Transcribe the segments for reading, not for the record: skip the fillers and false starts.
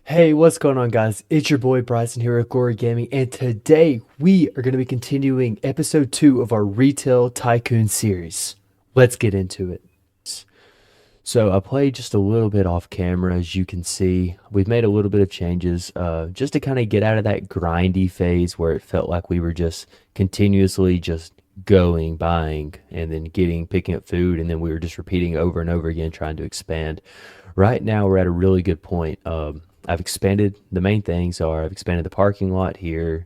Hey, what's going on, guys? It's your boy Bryson here at Glory Gaming, and today we are going to be continuing episode 2 of our Retail Tycoon series. Let's get into it. So, I played just a little bit off camera, as you can see. We've made a little bit of changes just to kind of get out of that grindy phase where it felt like we were just continuously just going, buying, and then picking up food, and then we were just repeating over and over again, trying to expand. Right now, we're at a really good point. I've expanded. The main things are I've expanded the parking lot here.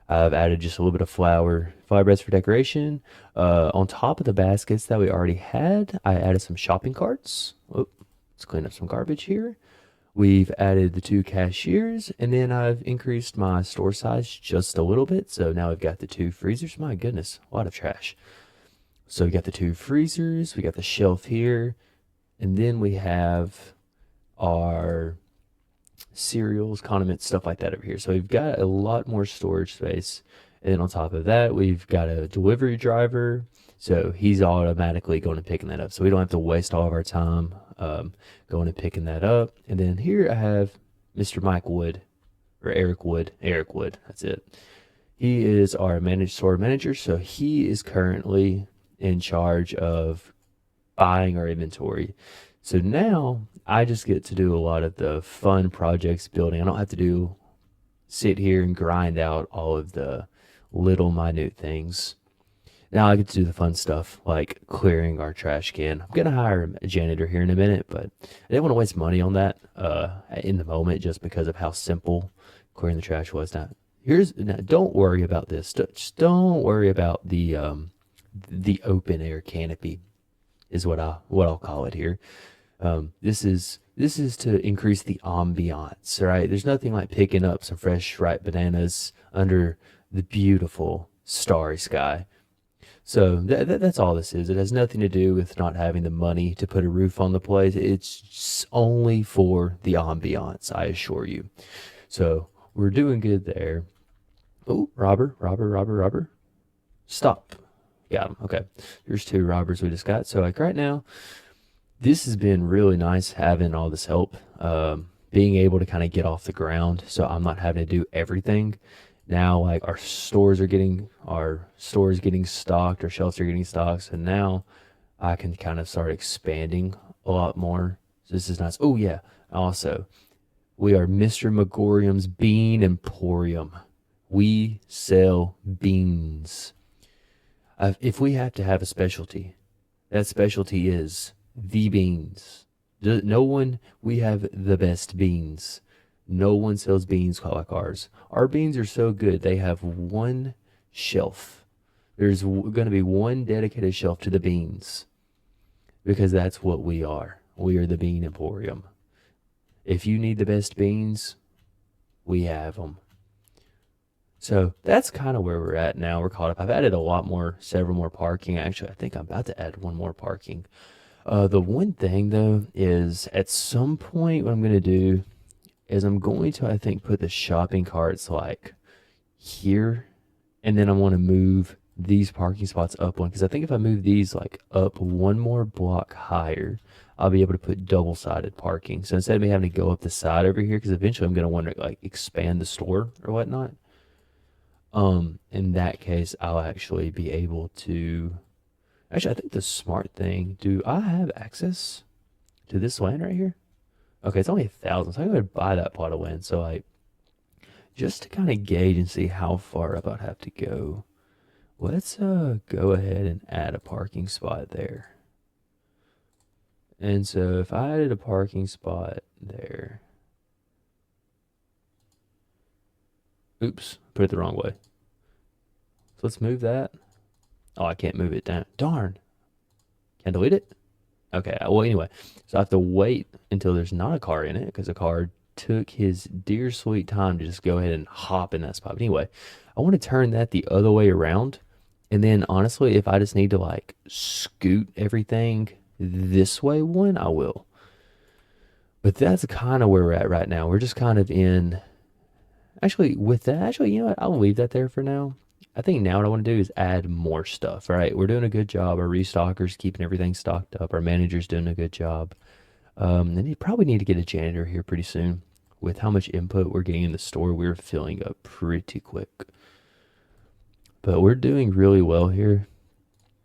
I've added just a little bit of flower beds for decoration. On top of the baskets that we already had, I added some shopping carts. Oh, let's clean up some garbage here. We've added the two cashiers, and then I've increased my store size just a little bit. So now we've got the two freezers. My goodness, a lot of trash. So we got the two freezers, we got the shelf here, and then we have our cereals, condiments, stuff like that over here. So we've got a lot more storage space. And then on top of that, we've got a delivery driver. So he's automatically going and picking that up. So we don't have to waste all of our time going and picking that up. And then here I have Mr. Mike Wood, or Eric Wood. Eric Wood, that's it. He is our managed store manager. So he is currently in charge of buying our inventory. So now I just get to do a lot of the fun projects building. I don't have to sit here and grind out all of the little minute things. Now I get to do the fun stuff like clearing our trash can. I'm gonna hire a janitor here in a minute, but I didn't want to waste money on that in the moment just because of how simple clearing the trash was. Now don't worry about this. Just don't worry about the open air canopy is what I'll call it here. This is to increase the ambiance, right? There's nothing like picking up some fresh ripe bananas under the beautiful starry sky. So that's all this is. It has nothing to do with not having the money to put a roof on the place. It's only for the ambiance, I assure you. So we're doing good there. Oh, robber. Stop. Got him. Okay. Here's two robbers we just got. So like right now, this has been really nice having all this help, being able to kind of get off the ground. So I'm not having to do everything. Now, like our stores getting stocked, our shelves are getting stocked. So now I can kind of start expanding a lot more. So this is nice. Oh yeah. Also, we are Mr. Megorium's Bean Emporium. We sell beans. If we have to have a specialty, that specialty is the beans. No one, we have the best beans. No one sells beans like ours. Our beans are so good, they have one shelf. There's going to be one dedicated shelf to the beans because that's what we are. We are the Bean Emporium. If you need the best beans, we have them. So that's kind of where we're at now. We're caught up. I've added several more parking. Actually, I think I'm about to add one more parking. The one thing though is at some point what I'm going to do is I'm going to, I think, put the shopping carts like here, and then I want to move these parking spots up one because I think if I move these like up one more block higher, I'll be able to put double-sided parking. So instead of me having to go up the side over here, because eventually I'm going to want to like expand the store or whatnot. In that case, I'll actually be able to. Actually, I think the smart thing. Do I have access to this land right here? Okay, it's only 1,000, so I'm going to buy that plot of land. So like, just to kind of gauge and see how far up I'd have to go. Let's go ahead and add a parking spot there. And so if I added a parking spot there. Oops, put it the wrong way. So let's move that. Oh, I can't move it down. Darn. Can I delete it? Okay, well, anyway. So I have to wait until there's not a car in it because the car took his dear sweet time to just go ahead and hop in that spot. But anyway, I want to turn that the other way around. And then honestly, if I just need to like scoot everything this way one, I will. But that's kind of where we're at right now. We're just kind of in. Actually, with that, you know what? I'll leave that there for now. I think now what I want to do is add more stuff, right? We're doing a good job. Our restockers keeping everything stocked up. Our manager's doing a good job. And you probably need to get a janitor here pretty soon. with how much input we're getting in the store, we're filling up pretty quick. But we're doing really well here.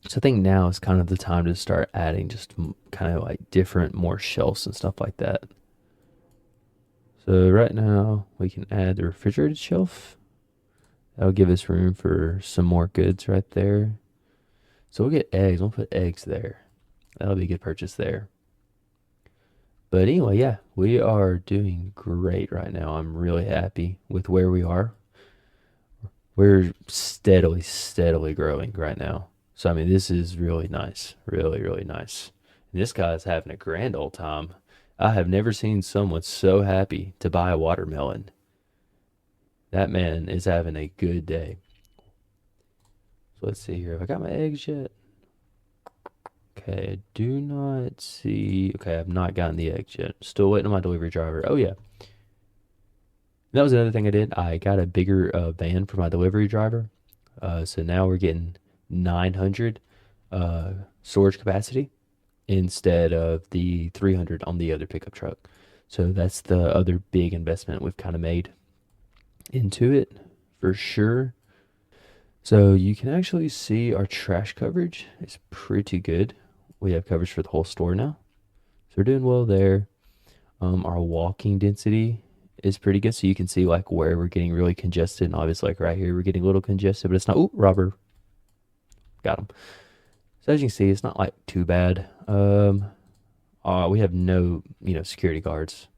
So I think now is kind of the time to start adding just kind of like different, more shelves and stuff like that. So right now we can add the refrigerated shelf. That'll give us room for some more goods right there. So we'll get eggs. We'll put eggs there. That'll be a good purchase there. But anyway, yeah, we are doing great right now. I'm really happy with where we are. We're steadily growing right now. So, I mean, this is really nice. Really, really nice. And this guy's having a grand old time. I have never seen someone so happy to buy a watermelon. That man is having a good day. So let's see here. Have I got my eggs yet? Okay, I do not see. Okay, I've not gotten the eggs yet. Still waiting on my delivery driver. Oh, yeah. That was another thing I did. I got a bigger van for my delivery driver. So now we're getting 900 storage capacity instead of the 300 on the other pickup truck. So that's the other big investment we've kind of made into it for sure. So you can actually see our trash coverage is pretty good. We have coverage for the whole store now. So we're doing well there. Our walking density is pretty good. So you can see like where we're getting really congested. And obviously like right here, we're getting a little congested, but it's not, oh, robber. Got him. So as you can see, it's not like too bad. We have no, security guards.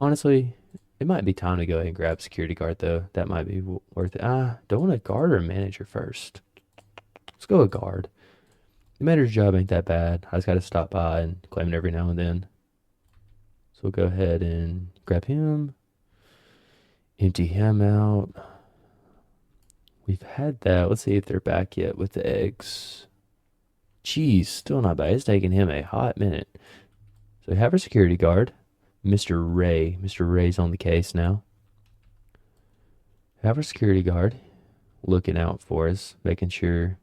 Honestly, it might be time to go ahead and grab security guard though. That might be worth it. Don't want a guard or a manager first. Let's go a guard. The manager's job ain't that bad. I just got to stop by and claim it every now and then. So we'll go ahead and grab him. Empty him out. We've had that. Let's see if they're back yet with the eggs. Geez, still not bad. It's taking him a hot minute. So we have our security guard, Mr. Ray. Mr. Ray's on the case now. Have our security guard looking out for us, making sure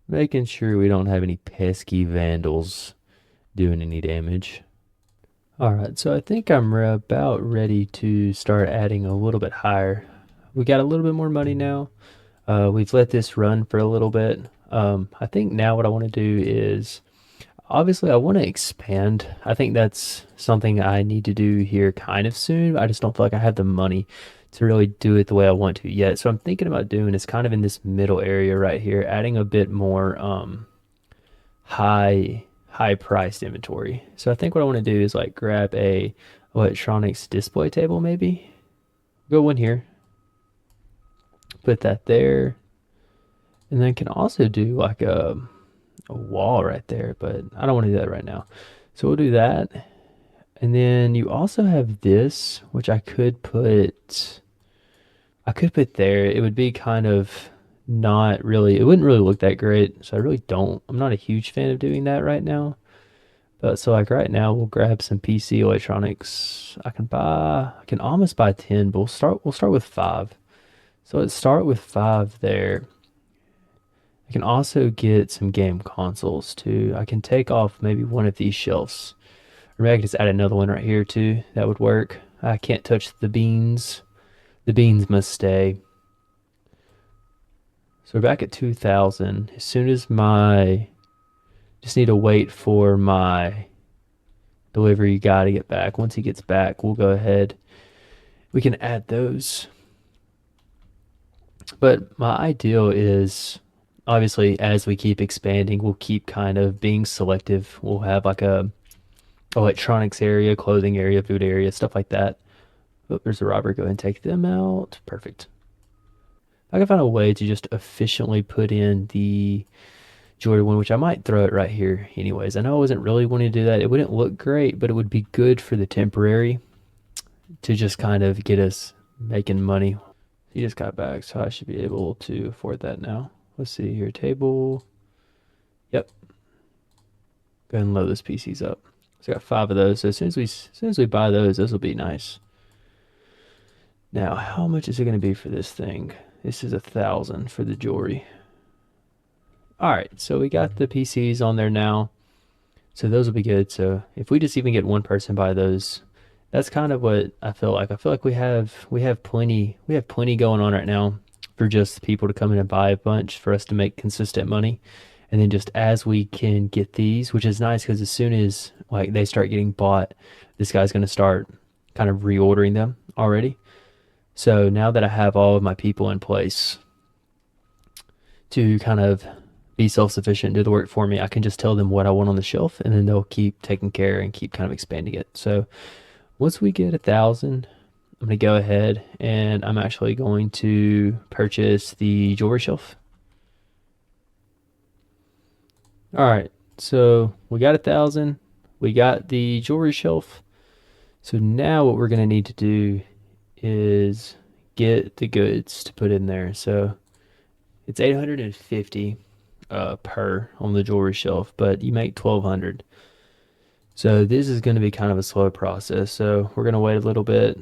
we don't have any pesky vandals doing any damage. All right, so I think I'm about ready to start adding a little bit higher. We got a little bit more money now. We've let this run for a little bit. I think now what I want to do is, obviously I want to expand. I think that's something I need to do here kind of soon. I just don't feel like I have the money to really do it the way I want to yet. So I'm thinking about doing is kind of in this middle area right here, adding a bit more high priced inventory. So I think what I want to do is like grab a electronics display table maybe. Go one here. Put that there. And then can also do like a wall right there, but I don't want to do that right now. So we'll do that. And then you also have this, which I could put there. It would be kind of not really, it wouldn't really look that great. So I'm not a huge fan of doing that right now. But so like right now we'll grab some PC electronics. I can almost buy 10, but we'll start with 5. So let's start with 5 there. I can also get some game consoles too. I can take off maybe one of these shelves. Or maybe I can just add another one right here too. That would work. I can't touch the beans. The beans must stay. So we're back at 2,000. As soon as just need to wait for my delivery guy to get back. Once he gets back, we'll go ahead. We can add those. But my ideal is, obviously, as we keep expanding, we'll keep kind of being selective. We'll have like a electronics area, clothing area, food area, stuff like that. Oh, there's a robber. Go ahead and take them out. Perfect. I can find a way to just efficiently put in the jewelry one, which I might throw it right here anyways. I know I wasn't really wanting to do that. It wouldn't look great, but it would be good for the temporary to just kind of get us making money. He just got back, so I should be able to afford that now. Let's see here, table. Yep. Go ahead and load those PCs up. So I got 5 of those. So as soon as we buy those will be nice. Now, how much is it going to be for this thing? This is 1,000 for the jewelry. All right, so we got the PCs on there now. So those will be good. So if we just even get one person buy those, that's kind of what I feel like. I feel like we have plenty going on right now for just people to come in and buy a bunch for us to make consistent money. And then just as we can get these, which is nice because as soon as like they start getting bought, this guy's going to start kind of reordering them already. So now that I have all of my people in place to kind of be self-sufficient, do the work for me, I can just tell them what I want on the shelf, and then they'll keep taking care and keep kind of expanding it. So once we get 1,000, I'm going to go ahead and I'm actually going to purchase the jewelry shelf. All right, so we got 1,000. We got the jewelry shelf. So now what we're going to need to do is get the goods to put in there. So it's 850 per on the jewelry shelf, but you make 1,200. So this is going to be kind of a slow process. So we're going to wait a little bit.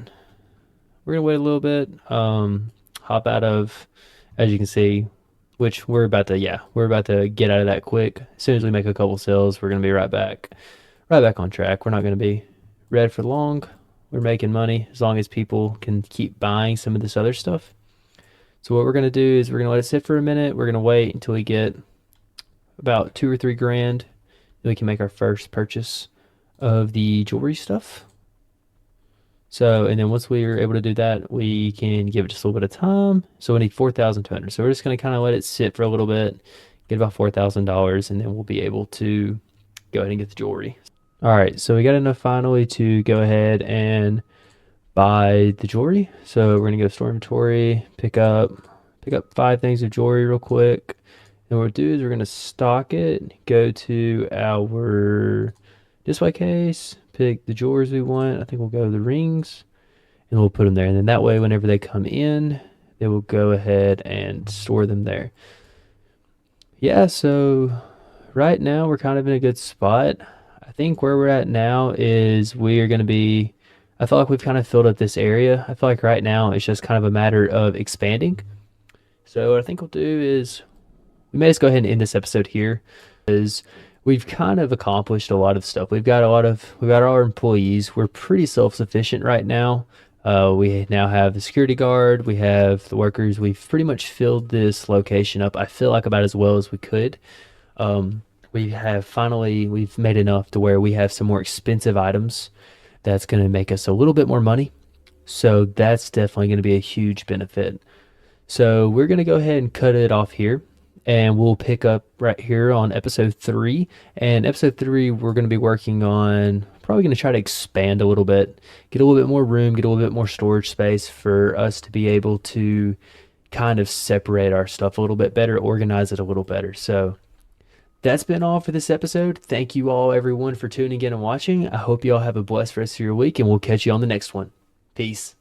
We're going to wait a little bit. Hop out of, as you can see, which we're about to get out of that quick. As soon as we make a couple sales, we're going to be right back on track. We're not going to be red for long. We're making money as long as people can keep buying some of this other stuff. So what we're going to do is we're going to let it sit for a minute. We're going to wait until we get about 2 or 3 grand. Then we can make our first purchase of the jewelry stuff. So, and then once we are able to do that, we can give it just a little bit of time. So we need 4,200. So we're just going to kind of let it sit for a little bit, get about $4,000, and then we'll be able to go ahead and get the jewelry. All right, so we got enough finally to go ahead and buy the jewelry. So we're gonna go to store inventory, pick up 5 things of jewelry real quick. And what we'll do is we're gonna stock it, go to our display case, pick the jewelries we want. I think we'll go to the rings and we'll put them there. And then that way, whenever they come in, they will go ahead and store them there. Yeah, so right now we're kind of in a good spot. I think where we're at now is we are going to be, I feel like we've kind of filled up this area. I feel like right now it's just kind of a matter of expanding. So what I think we'll do is we may just go ahead and end this episode here because we've kind of accomplished a lot of stuff. We've got our employees. We're pretty self-sufficient right now. We now have the security guard. We have the workers. We've pretty much filled this location up. I feel like about as well as we could. We've made enough to where we have some more expensive items that's going to make us a little bit more money. So that's definitely going to be a huge benefit. So we're going to go ahead and cut it off here and we'll pick up right here on episode 3. And episode 3, we're going to be working on probably going to try to expand a little bit, get a little bit more room, get a little bit more storage space for us to be able to kind of separate our stuff a little bit better, organize it a little better. So that's been all for this episode. Thank you all, everyone, for tuning in and watching. I hope you all have a blessed rest of your week, and we'll catch you on the next one. Peace.